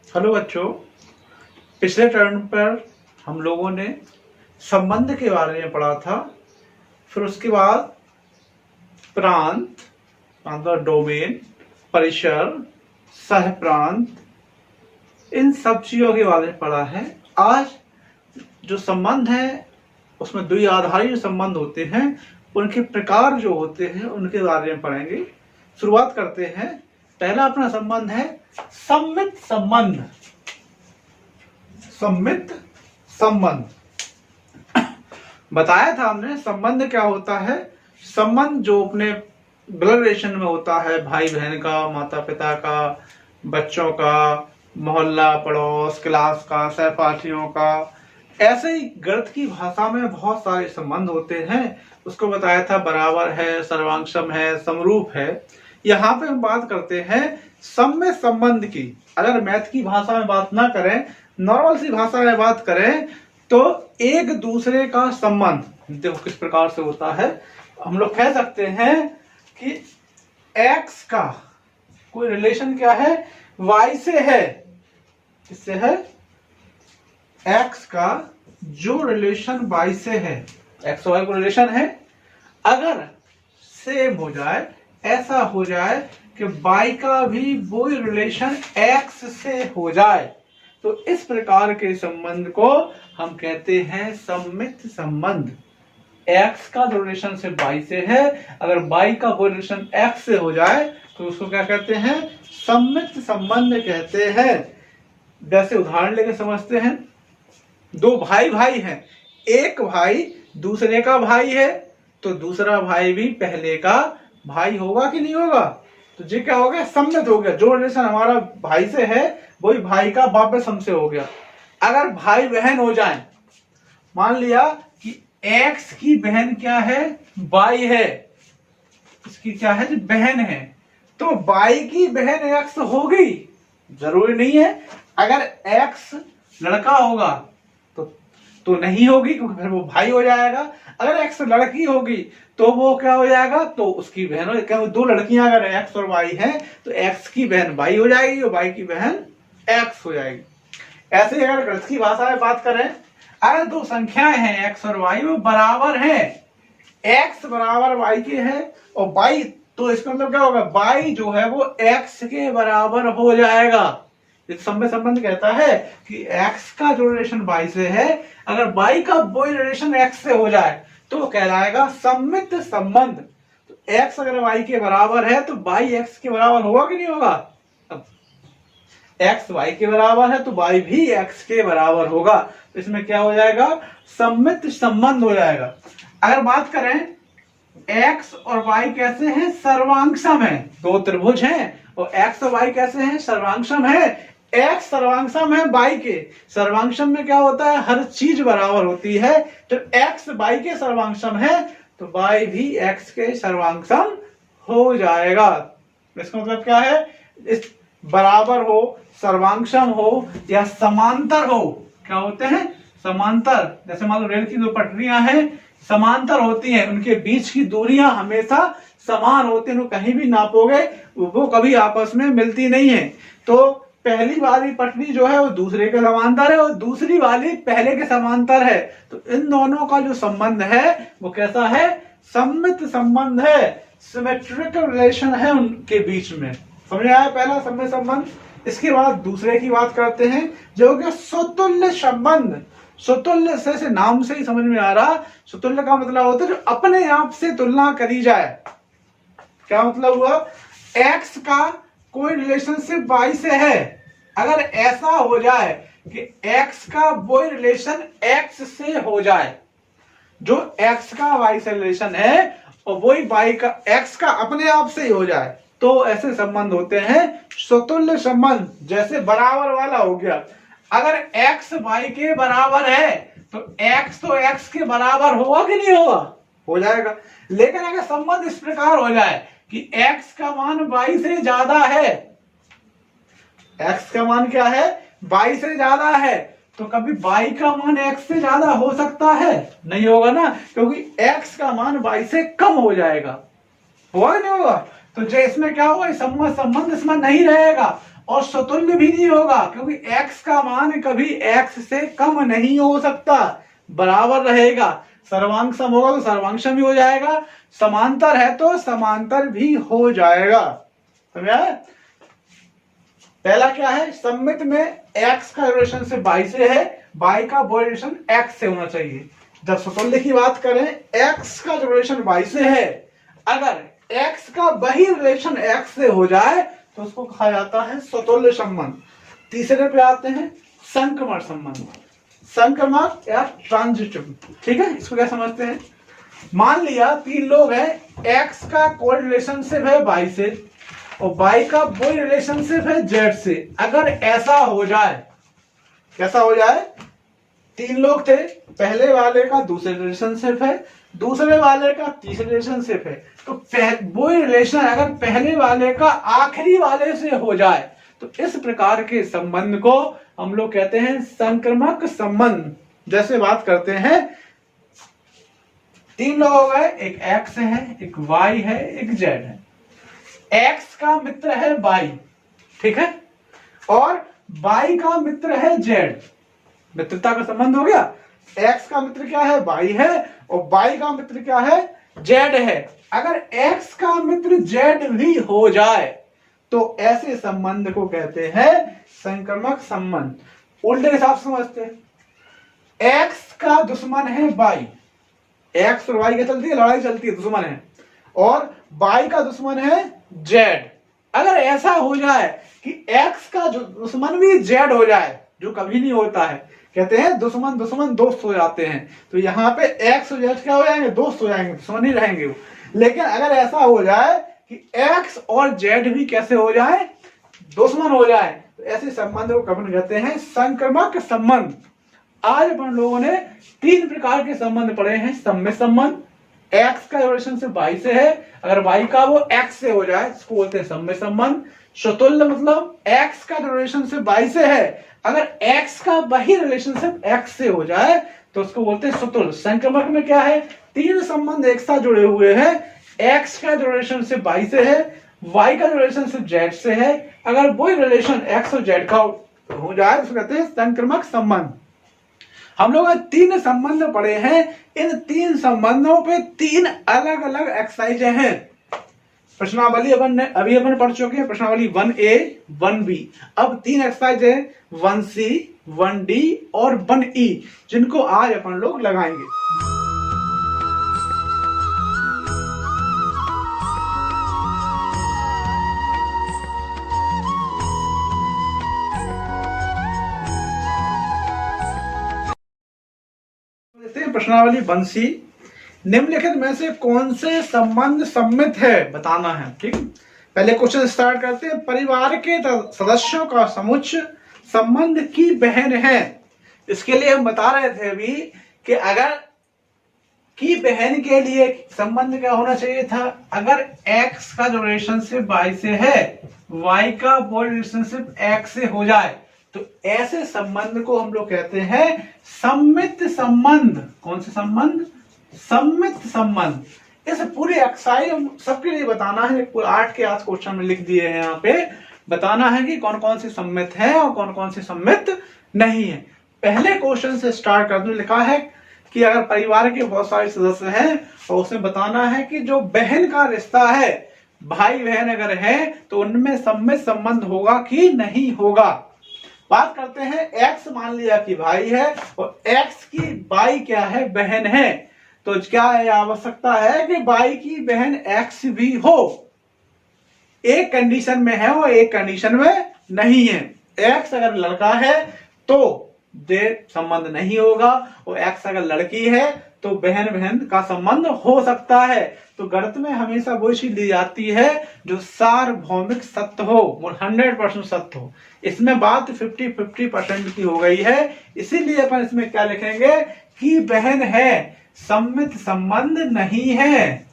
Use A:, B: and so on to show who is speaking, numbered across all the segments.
A: Hello बच्चों, पिछले term पर हम लोगों ने संबंध के बारे में पढ़ा था। फिर उसके बाद प्रांत मतलब डोमेन, परिसर, सह प्रांत, इन सब चीजों के बारे में पढ़ा है। आज जो संबंध है उसमें द्विआधारी जो संबंध होते हैं उनके प्रकार जो होते हैं उनके बारे में पढ़ेंगे। शुरुआत करते हैं। पहला अपना संबंध है सम्मित संबंध। सम्मित संबंध बताया था हमने। संबंध क्या होता है? संबंध जो अपने ब्लड रिलेशन में होता है, भाई बहन का, माता पिता का, बच्चों का, मोहल्ला पड़ोस, क्लास का, सहपाठियों का, ऐसे ही गणित की भाषा में बहुत सारे संबंध होते हैं। उसको बताया था बराबर है, सर्वांगसम है, समरूप है। यहाँ पे हम बात करते हैं सम्मित संबंध की। अगर मैथ की भाषा में बात ना करें, नॉर्मल सी भाषा में बात करें तो एक दूसरे का संबंध देखो किस प्रकार से होता है। हम लोग कह सकते हैं कि x का कोई रिलेशन क्या है? y से है। किससे है? x का जो रिलेशन y से है, x और y को रिलेशन है, अगर सेम हो जाए, ऐसा हो जाए कि y का भी वही रिलेशन x से हो जाए, तो इस प्रकार के संबंध को हम कहते हैं सम्मित संबंध। x का जो रिलेशन से y से है, अगर y का वो रिलेशन x से हो जाए तो उसको क्या कहते हैं? सम्मित संबंध कहते हैं। जैसे उदाहरण लेके समझते हैं। दो भाई भाई हैं, एक भाई दूसरे का भाई है तो दूसरा भाई भी पहले का भाई होगा कि नहीं होगा? तो ये क्या हो गया? सम्मित हो गया। जो रिलेशन हमारा भाई से है वही भाई का वापस हमसे हो गया। अगर भाई बहन हो जाए, मान लिया कि x की बहन क्या है? y है। इसकी क्या है? बहन है। तो y की बहन x होगी? जरूरी नहीं है। अगर x लड़का होगा तो नहीं होगी, क्योंकि फिर वो भाई हो जाएगा। अगर x लड़की होगी तो वो क्या हो जाएगा? तो उसकी बहन हो। क्या दो लड़कियां अगर x और y हैं तो x की बहन y हो जाएगी और y की बहन x हो जाएगी। ऐसे ही अगर गणित की भाषा में बात करें, अगर दो संख्याएं हैं x और y, वो बराबर हैं, x बराबर y के है और y, तो इसका मतलब क्या होगा? y जो है वो x के बराबर हो जाएगा। सम्मित संबंध कहता है कि x का जो रिलेशन y से है, अगर y का वो रिलेशन x से हो जाए तो कहलाएगा सम्मित संबंध। तो x अगर y के बराबर है तो y x के बराबर होगा कि नहीं होगा? x y के बराबर है तो y भी x के बराबर होगा। तो इसमें क्या हो जाएगा? सम्मित संबंध हो जाएगा। अगर बात करें x और y कैसे हैं? सर्वांगसम है। दो त्रिभुज हैं और x और y कैसे हैं? सर्वांगसम है। x सर्वांगसम है y के। सर्वांगसम में क्या होता है? हर चीज बराबर होती है। जब x y के सर्वांगसम है तो y भी x के सर्वांगसम हो जाएगा। इसका मतलब क्या है? इस बराबर हो, सर्वांगसम हो या समांतर हो। क्या होते हैं? समांतर। जैसे मान लो रेल की दो पटरियां हैं, समांतर होती हैं, उनके बीच की दूरियां हमेशा समान होती हैं। कहीं भी नापोगे वो कभी आपस में मिलती नहीं है। तो पहली वाली पटरी जो है वो दूसरे के समांतर है और दूसरी वाली पहले के समांतर है। तो इन दोनों का जो संबंध है वो कैसा है? सम्मित संबंध है। सिमेट्रिकल रिलेशन है उनके बीच में। समझ आया पहला सम्मित संबंध। इसके बाद दूसरे की बात करते हैं जो कि सुतुल्य संबंध। सुतुल्य से नाम से ही समझ में आ रहा, सुतुल्य का मतलब होता है जो अपने आप से तुलना करी जाए। क्या मतलब हुआ? x का कोई रिलेशनशिप y से है, अगर ऐसा हो जाए कि x का वो रिलेशन x से हो जाए, जो x का y से रिलेशन है और वही y का x का अपने आप से ही हो जाए, तो ऐसे संबंध होते हैं सुतुल्य संबंध। जैसे बराबर वाला हो गया। अगर x y के बराबर है तो x के बराबर होगा कि नहीं होगा? हो जाएगा। लेकिन अगर संबंध इस प्रकार हो जाए कि x का मान y से ज्यादा है, x का मान क्या है? y से ज्यादा है, तो कभी y का मान x से ज्यादा हो सकता है? नहीं होगा ना, क्योंकि x का मान y से कम हो जाएगा। होगा कि नहीं होगा? तो जो इसमें क्या होगा? संबंध इसमें नहीं रहेगा और स्वतुल्य भी नहीं होगा, क्योंकि x का मान कभी x से कम नहीं हो सकता, बराबर रहेगा। सर्वांग सम होगा तो सर्वांग सम भी हो जाएगा, समांतर है तो समांतर भी हो जाएगा। समझ आया? पहला क्या है, सममित में x का रिलेशन से y से है, y का वो रिलेशन x से होना चाहिए। जब स्वतुल्य की बात करें, x का जो रिलेशन y से है, अगर x का वही रिलेशन x से हो जाए तो उसको कहा जाता है स्वतुल्य संबंध। तीसरे पे आते हैं संक्रमण संबंध, संक्रमण या ट्रांजिटिव। ठीक है, इसको क्या समझते हैं? मान लिया 3 लोग हैं, x का कोई रिलेशनशिप है y से और y का कोई रिलेशनशिप है z से। अगर ऐसा हो जाए, कैसा हो जाए, 3 लोग थे, पहले वाले का दूसरे रिलेशनशिप है, दूसरे वाले का तीसरे रिलेशनशिप है, तो वो रिलेशन अगर पहले वाले का आखिरी वाले से हो जाए तो इस प्रकार के संबंध को हम लोग कहते हैं संक्रमक संबंध। जैसे बात करते हैं, 3 लोग हो गए, एक x है, एक y है, एक z है। x का मित्र है y, ठीक है, और y का मित्र है z। मित्रता का संबंध हो गया। x का मित्र क्या है, y है, और y का मित्र क्या है, z है। अगर x का मित्र z भी हो जाए तो ऐसे संबंध को कहते हैं संक्रमक संबंध। उल्टे हिसाब से समझते हैं, x का दुश्मन है y, x और y क्या चलती है, लड़ाई चलती है, दुश्मन है, और y का दुश्मन है z। अगर ऐसा हो जाए कि x का दुश्मन भी z हो जाए, जो कभी नहीं होता है, कहते हैं दुश्मन दुश्मन दोस्त हो जाते हैं, तो यहाँ पे x और z क्या हो जाएंगे, दोस्त हो जाएंगे, दुश्मन नहीं रहेंगे वो। लेकिन अगर ऐसा हो जाए कि x और z भी कैसे हो जाए, दुश्मन हो जाए, तो ऐसे संबंध को कभी कहते हैं संक्रमक संबंध। आज अपन लोगों ने 3 प्रकार के संबंध पढ़े हैं। सम्मित संबंध, x का रिलेशनशिप y से है, अगर y का वो x से हो जाए इसको बोलते हैं सम्मित संबंध। स्वतुल्य मतलब x का रिलेशनशिप y से है, अगर x का वही रिलेशनशिप x से हो जाए तो उसको बोलते हैं स्वतुल्य। संक्रमक में क्या है, 3 संबंध एक साथ जुड़े हुए हैं, x का जो रिलेशनशिप y से है, y का जो रिलेशनशिप z से है, अगर वही रिलेशन x और z का हो जाए तो उसको कहते हैं संक्रमक संबंध। हम लोग 3 संबंध पढ़े हैं, इन 3 संबंधों पे 3 अलग अलग एक्सरसाइज हैं। प्रश्नावली अभी अपन पढ़ चुके हैं, प्रश्नावली 1A 1B। अब 3 एक्सरसाइज है, 1C 1D और 1E, जिनको आज अपन लोग लगाएंगे। प्रश्नावली 1C, निम्नलिखित में से कौन से संबंध सम्मित है बताना है। ठीक, पहले क्वेश्चन स्टार्ट करते हैं। परिवार के सदस्यों का समुच्चय संबंध की बहन है। इसके लिए हम बता रहे थे अभी कि अगर की बहन के लिए संबंध क्या होना चाहिए था, अगर x का जो रिलेशनशिप y से है, y का वो रिलेशनशिप x से हो जाए तो ऐसे संबंध को हम लोग कहते हैं सम्मित संबंध। कौन से संबंध, सम्मित संबंध। इस पूरे एक्सरसाइज सबके लिए बताना है, 8 के 8 क्वेश्चन में लिख दिए हैं, यहाँ पे बताना है कि कौन कौन से सम्मित है और कौन कौन से सम्मित नहीं है। पहले क्वेश्चन से स्टार्ट कर दूं, लिखा है कि अगर परिवार के बहुत सारे सदस्य हैं और उसमें बताना है कि जो बहन का रिश्ता है, भाई बहन अगर है तो उनमें सम्मित संबंध होगा कि नहीं होगा। बात करते हैं, x मान लिया कि भाई है और x की y क्या है, बहन है, तो क्या आवश्यकता है कि y की बहन x भी हो। एक कंडीशन में है वो, एक कंडीशन में नहीं है। x अगर लड़का है तो दे संबंध नहीं होगा, और x अगर लड़की है तो बहन बहन का संबंध हो सकता है। तो गणित में हमेशा वो चीज ली जाती है जो सार्वभौमिक सत्य हो, 100% सत्य हो। इसमें बात 50-50% की हो गई है, इसीलिए अपन इसमें क्या लिखेंगे कि बहन है, सम्मित संबंध नहीं है,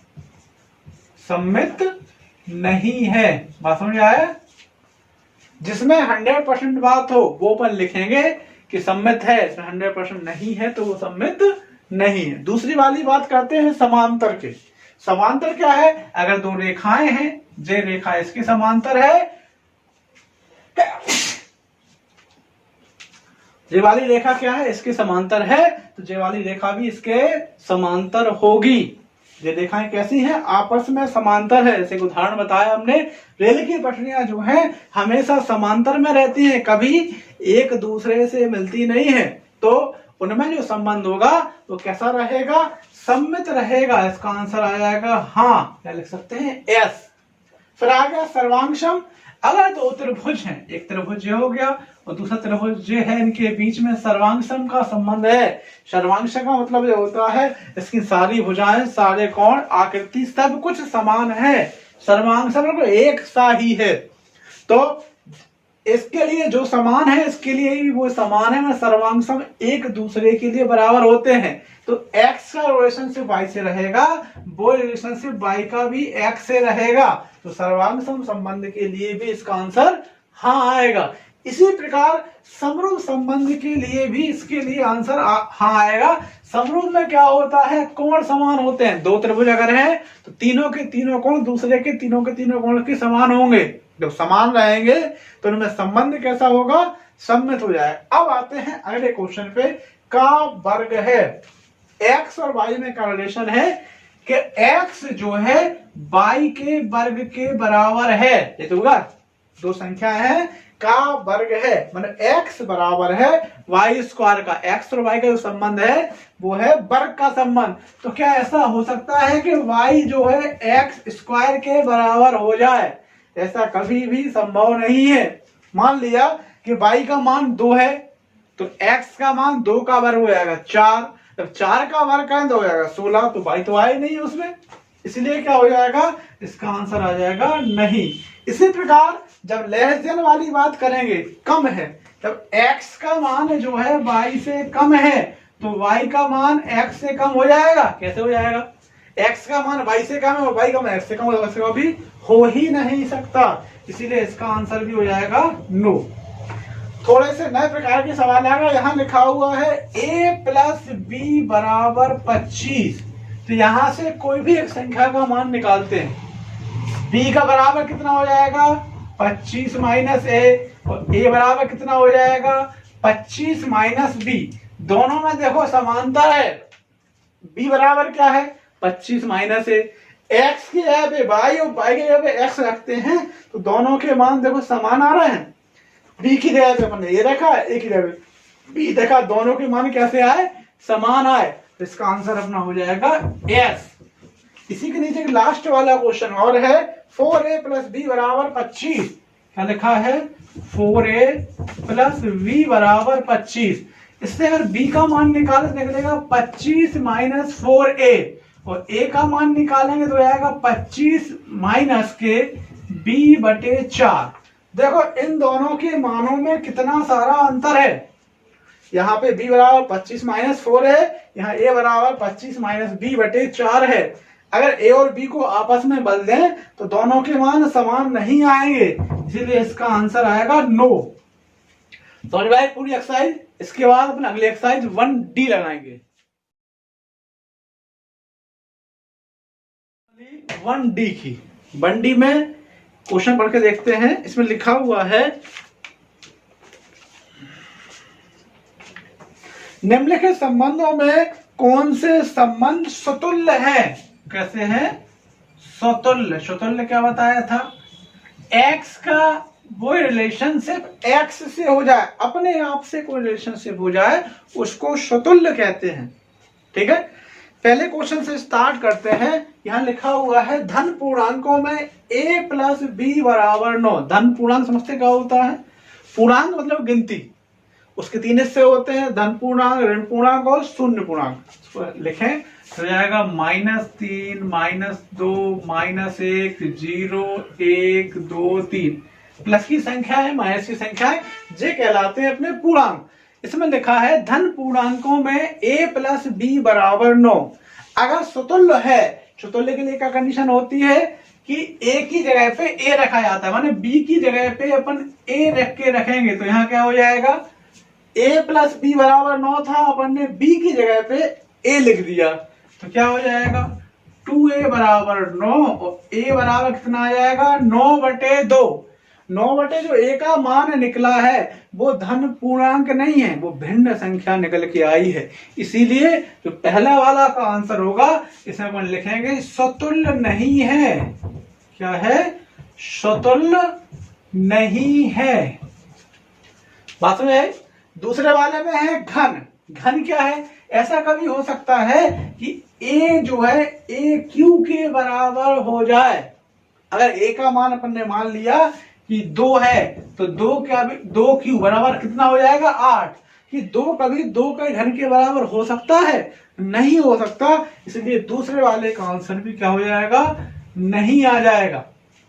A: सम्मित नहीं है। बात समझ आया? जिसमें 100% बात हो वो अपन लिखेंगे कि सम्मित है, इसमें 100% नहीं है तो वो सम्मित नहीं है। दूसरी वाली बात करते हैं समांतर के। समांतर क्या है, अगर 2 रेखाएं हैं, जे रेखा इसके समांतर है, ये वाली रेखा क्या है, इसके समांतर है, तो ये वाली रेखा भी इसके समांतर होगी। ये रेखाएं कैसी हैं, आपस में समांतर है। जैसे उदाहरण बताया हमने, रेल की पटरियां जो हैं हमेशा समांतर में रहती हैं, कभी एक दूसरे से मिलती नहीं है। तो उनमें जो संबंध होगा वो कैसा रहेगा, सममित रहेगा। इसका आंसर आ जाएगा हाँ, क्या लिख सकते हैं, एस। फिर आ गया सर्वांशम। अगर दो त्रिभुज हैं, एक त्रिभुज ये हो गया और दूसरा त्रिभुज ये है, इनके बीच में सर्वांशम का संबंध है। सर्वांश का मतलब ये होता है इसकी सारी भुजाएं, सारे कोण, आकृति सब कुछ समान है। सर्वांशम एक सा ही है। तो इसके लिए जो समान है इसके लिए भी वो समान है, मतलब सर्वांशम एक दूसरे के लिए बराबर होते हैं। तो x का रिलेशनशिप y से रहेगा, वो रिलेशनशिप y का भी x से रहेगा। तो सर्वांशम संबंध के लिए भी इसका आंसर हाँ आएगा। इसी प्रकार समरूप संबंध के लिए भी इसके लिए आंसर हाँ आएगा। समरूप में क्या होता है, कोण समान होते हैं। दो त्रिभुज अगर है तो तीनों के तीनों कोण दूसरे के तीनों कोण के समान होंगे। जब समान रहेंगे तो उनमें संबंध कैसा होगा, सम्मित हो जाए। अब आते हैं अगले क्वेश्चन पे। का वर्ग है, x और y में का रिलेशन है कि x जो है y के वर्ग के बराबर है। ये तो होगा, दो संख्या है, का वर्ग है मतलब x बराबर है y स्क्वायर का। x और y का जो संबंध है वो है वर्ग का संबंध। तो क्या ऐसा हो सकता है कि y जो है x स्क्वायर के बराबर हो जाए? ऐसा कभी भी संभव नहीं है। मान लिया कि y का मान 2 है तो x का मान 2 का वर्ग हो जाएगा 4। जब 4 का वर्ग करें तो हो जाएगा 16। तो y तो आए नहीं उसमें, इसलिए क्या हो जाएगा, इसका आंसर आ जाएगा नहीं। इसी प्रकार जब लेस देन वाली बात करेंगे, कम है, जब x का मान जो है y से कम है तो y का मान x से कम हो जाएगा। कैसे हो जाएगा, x का मान y से कम है और y का मान x से कम हो, वैसे भी हो ही नहीं सकता। इसीलिए इसका आंसर भी हो जाएगा नो। थोड़े से नए प्रकार के सवाल आएगा। यहाँ लिखा हुआ है a प्लस बी बराबर 25। तो यहां से कोई भी एक संख्या का मान निकालते हैं। b का बराबर कितना हो जाएगा, 25 माइनस a, और a बराबर कितना हो जाएगा, 25 माइनस b। दोनों में देखो समानता है। b बराबर क्या है, 25 माइनस a। x की जगह पे y और y की जगह पे x रखते हैं तो दोनों के मान देखो समान आ रहे हैं। b की जगह पे अपन ने ये रखा, a की जगह पे b देखा, दोनों के मान कैसे आए, समान आए। तो इसका आंसर अपना हो जाएगा s। इसी के नीचे लास्ट वाला क्वेश्चन और है, 4a प्लस b बराबर 25। क्या लिखा है, 4a प्लस b बराबर 25। इससे अगर b का मान निकाले तो निकलेगा 25 माइनस 4a, और a का मान निकालेंगे तो आएगा 25 माइनस के b बटे 4। देखो इन दोनों के मानों में कितना सारा अंतर है। यहाँ पे b बराबर 25 माइनस 4 है, यहाँ a बराबर 25 माइनस b बटे 4 है। अगर a और b को आपस में बदल दें तो दोनों के मान समान नहीं आएंगे, इसीलिए इसका आंसर आएगा नो। समझ में आई पूरी एक्सरसाइज। इसके बाद अपने अगली एक्सरसाइज 1D लगाएंगे। 1D की 1D में क्वेश्चन पढ़ के देखते हैं। इसमें लिखा हुआ है, निम्नलिखित संबंधों में कौन से संबंध स्वतुल्य हैं? कैसे हैं, स्वतुल्य। स्वतुल्य क्या बताया था, x का वो रिलेशनशिप x से हो जाए, अपने आप से कोई रिलेशनशिप हो जाए, उसको स्वतुल्य कहते हैं। ठीक है, पहले क्वेश्चन से स्टार्ट करते हैं। यहाँ लिखा हुआ है, धन पूर्णांकों में a प्लस b बराबर 9। धन पूर्णांक समझते क्या होता है, पूर्णांक मतलब गिनती, उसके 3 हिस्से होते हैं, धन पूर्णांक, ऋण पूर्णांक और शून्य पूर्णांक। लिखें तो जाएगा -3, -2, -1, 0, 1, 2, 3। प्लस की संख्या है, माइनस की संख्या है, ये कहलाते हैं अपने पूर्णांक। इसमें लिखा है धन पूर्णांकों में a प्लस b बराबर 9। अगर स्वतुल्य है, स्वतुल्य के लिए क्या कंडीशन होती है कि a की जगह पे a रखा जाता है, माने b की जगह पे अपन a रख के रखेंगे तो यहाँ क्या हो जाएगा, a प्लस b बराबर 9 था, अपन ने b की जगह पे a लिख दिया तो क्या हो जाएगा, 2a बराबर 9 और a बराबर कितना आ जाएगा, 9 बटे 2। 9/a का मान निकला है वो धन पूर्णांक नहीं है, वो भिन्न संख्या निकल के आई है। इसीलिए जो पहला वाला का आंसर होगा इसमें अपन लिखेंगे स्वतुल्य नहीं है। क्या है? स्वतुल्य नहीं है। बात में दूसरे वाले में है घन। घन क्या है? ऐसा कभी हो सकता है कि a जो है AQ के बराबर हो जाए। अगर a का मान अपन ने मान लिया कि 2 है तो 2Q बराबर कितना हो जाएगा? 8। कि 2 कभी 2 के घन के बराबर हो सकता है? नहीं हो सकता। इसलिए दूसरे वाले का आंसर भी क्या हो जाएगा? नहीं आ जाएगा।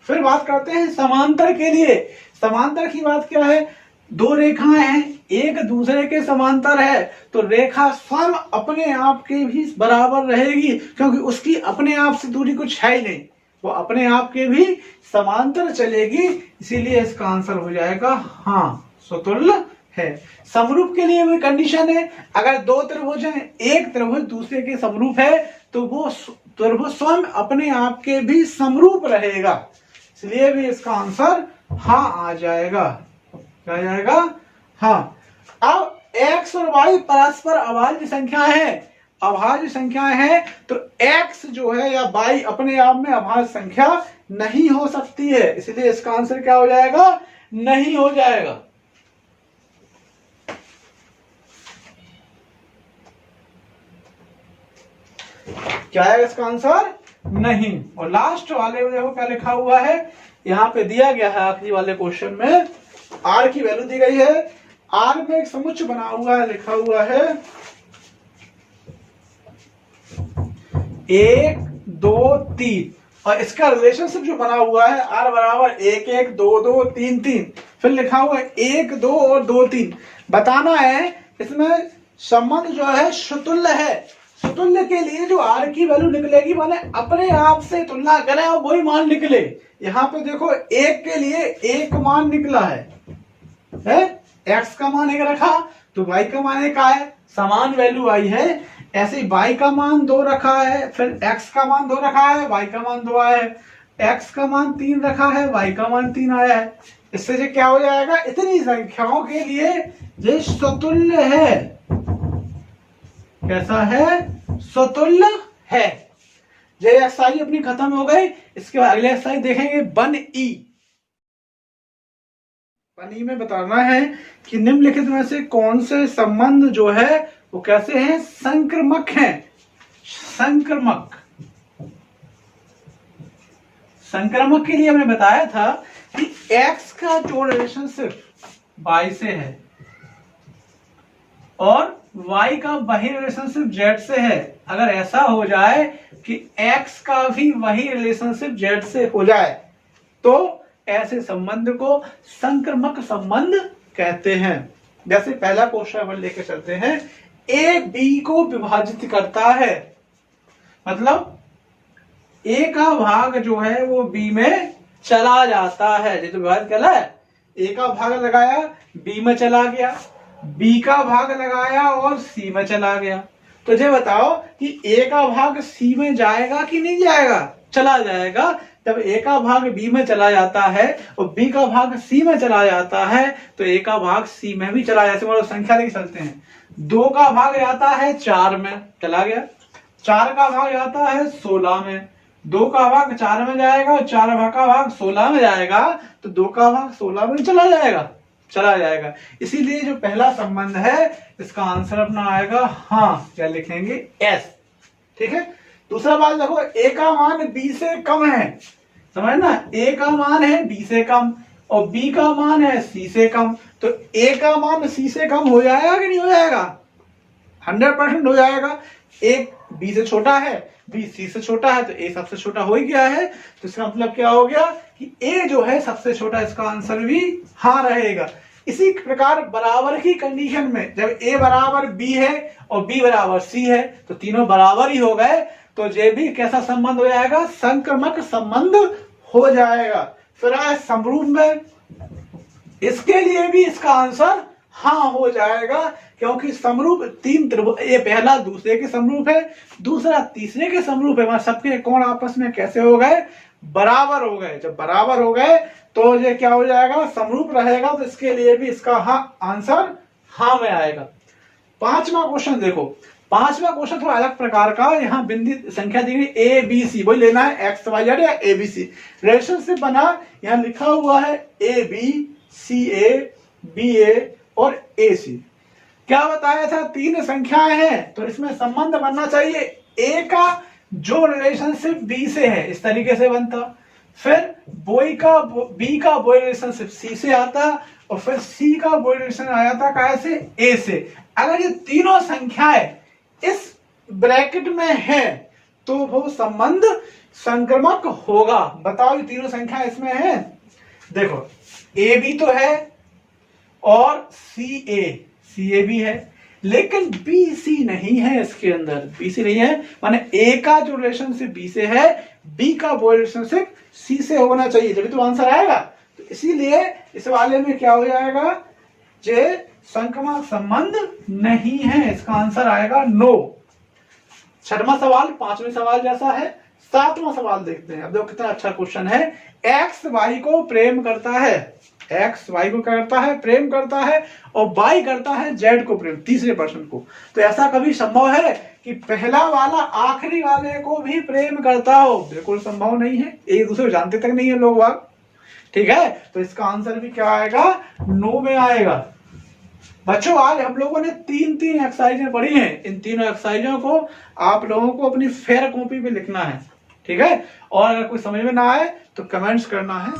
A: फिर बात करते हैं समांतर के लिए। समांतर की बात क्या है? 2 रेखाएं हैं, एक दूसरे के समांतर है तो रेखा स्वयं अपने आप के भी बराबर रहेगी, क्योंकि उसकी अपने आप से दूरी कुछ है ही नहीं, वो अपने आप के भी समांतर चलेगी। इसीलिए इसका आंसर हो जाएगा हाँ, स्वतुल्य है। समरूप के लिए भी कंडीशन है। अगर 2 त्रिभुज हैं, एक त्रिभुज दूसरे के समरूप है तो वो त्रिभुज स्वयं अपने आप के भी समरूप रहेगा। इसलिए भी इसका आंसर हाँ आ जाएगा। क्या आ जाएगा? हाँ। अब x और y परस्पर अभाज्य संख्या है। अभाज्य संख्या है तो x जो है या y अपने आप में अभाज्य संख्या नहीं हो सकती है। इसलिए इसका आंसर क्या हो जाएगा? नहीं हो जाएगा। क्या है इसका आंसर? नहीं। और लास्ट वाले में देखो क्या लिखा हुआ है, यहाँ पे दिया गया है आखिरी वाले क्वेश्चन में r की वैल्यू दी गई है। r में एक समुच्चय बना हुआ है, लिखा हुआ है 1 2 3 और इसका रिलेशनशिप जो बना हुआ है r बराबर 1 1 2 2 3 3। फिर लिखा हुआ है 1 2 और 2 3। बताना है इसमें संबंध जो है स्वतुल्य है। स्वतुल्य के लिए जो r की वैल्यू निकलेगी माने अपने आप से तुलना करें और वही मान निकले। यहाँ पे देखो 1 के लिए 1 मान निकला है, x का मान 1 रखा तो y का मान 1 आया, समान वैल्यू आई है। ऐसे y का मान 2 रखा है, फिर x का मान 2 रखा है, y का मान 2 आया है, x का मान 3 रखा है, y का मान 3 आया है। इससे जो क्या हो जाएगा, इतनी संख्याओं के लिए ये स्वतुल्य है। कैसा है? स्वतुल्य है। ये एक्सरसाइज अपनी खत्म हो गई। इसके बाद अगले एक्सरसाइज देखेंगे 1E। 1E में बताना है कि निम्नलिखित में से कौन से संबंध जो है वो कैसे हैं? संक्रमक हैं। संक्रमक। संक्रमक के लिए हमने बताया था कि x का जो रिलेशनशिप y से है और y का वही रिलेशनशिप z से है, अगर ऐसा हो जाए कि x का भी वही रिलेशनशिप z से हो जाए तो ऐसे संबंध को संक्रमक संबंध कहते हैं। जैसे पहला क्वेश्चन अपन लेके चलते हैं, a b को विभाजित करता है, मतलब a का भाग जो है वो b में चला जाता है। जैसे विभाजित कर है, a का भाग लगाया b में चला गया, b का भाग लगाया और c में चला गया। तो ये बताओ कि a का भाग c में जाएगा कि नहीं जाएगा? चला जाएगा। जब a का भाग b में चला जाता है और b का भाग c में चला जाता है तो a का भाग c में भी चला जाता है। मतलब संख्या लेके चलते हैं, 2 का भाग जाता है 4 में, चला गया। 4 का भाग जाता है 16 में, 2 का भाग 4 में जाएगा और 4 का भाग 16 में जाएगा तो 2 का भाग 16 में चला जाएगा। इसीलिए जो पहला संबंध है इसका आंसर अपना आएगा हाँ, क्या लिखेंगे? S। ठीक है। दूसरा बात देखो, a का मान b से कम है, समझ ना, a का मान है b से कम और b का मान है c से कम, तो a का मान c से कम हो जाएगा कि नहीं हो जाएगा? 100% हो जाएगा। एक b से छोटा है, b c से छोटा है तो a सबसे छोटा हो ही गया है। तो इसका मतलब क्या हो गया कि a जो है सबसे छोटा, इसका आंसर भी हाँ रहेगा। इसी प्रकार बराबर की कंडीशन में जब a बराबर b है और b बराबर c है तो तीनों बराबर ही हो गए, तो ये भी कैसा संबंध हो जाएगा? संक्रमक संबंध हो जाएगा। फिर आए समरूप में, इसके लिए भी इसका आंसर हाँ हो जाएगा, क्योंकि समरूप तीन त्रिभुज, ये पहला दूसरे के समरूप है, दूसरा तीसरे के समरूप है। वहां सबके कोण आपस में कैसे हो गए, बराबर हो गए। जब बराबर हो गए तो ये क्या हो जाएगा, समरूप रहेगा, तो इसके लिए भी इसका हाँ आंसर हाँ में आएगा। पांचवा क्वेश्चन देखो, पांचवा क्वेश्चन थोड़ा अलग प्रकार का, यहाँ बिंदु संख्या दी गई ए बी सी, वही लेना है एक्स वाई जेड या ए बी सी। रिलेशनशिप बना, यहाँ लिखा हुआ है A B C A B ए और ए सी। क्या बताया था, तीन संख्याएं हैं तो इसमें संबंध बनना चाहिए। ए का जो रिलेशनशिप बी से है इस तरीके से बनता, फिर बी का बॉय रिलेशनशिप सी से आता, और फिर सी का बॉय रिलेशन आया था कैसे, ए से। अगर ये तीनों संख्याएं इस ब्रैकेट में है तो वो संबंध संक्रमक होगा। बताओ ये तीनों संख्या इसमें है, देखो ए बी तो है और सी ए भी है, लेकिन बी सी नहीं है, इसके अंदर बी सी नहीं है, माने ए का जो रिलेशनशिप बी से है, बी का वो रिलेशनशिप सी से होना चाहिए, जब तो आंसर आएगा। तो इसीलिए इस वाले में क्या हो जाएगा, जे संक्रमक संबंध नहीं है, इसका आंसर आएगा नो। छठवां सवाल पांचवें सवाल जैसा है। सातवां सवाल देखते हैं, अब देखो कितना अच्छा क्वेश्चन है। एक्स वाई को प्रेम करता है, एक्स वाई को क्या करता है, प्रेम करता है, और वाई करता है जेड को प्रेम, तीसरे पर्सन को। तो ऐसा कभी संभव है कि पहला वाला आखिरी वाले को भी प्रेम करता हो? बिल्कुल संभव नहीं है, एक दूसरे को जानते तक नहीं है लोग बाग। ठीक है, तो इसका आंसर भी क्या आएगा, नो में आएगा। बच्चों आज हम लोगों ने तीन एक्सरसाइजें पढ़ी हैं, इन तीनों एक्सरसाइजों को आप लोगों को अपनी फेयर कॉपी पे लिखना है। ठीक है, और अगर कोई समझ में ना आए तो कमेंट्स करना है।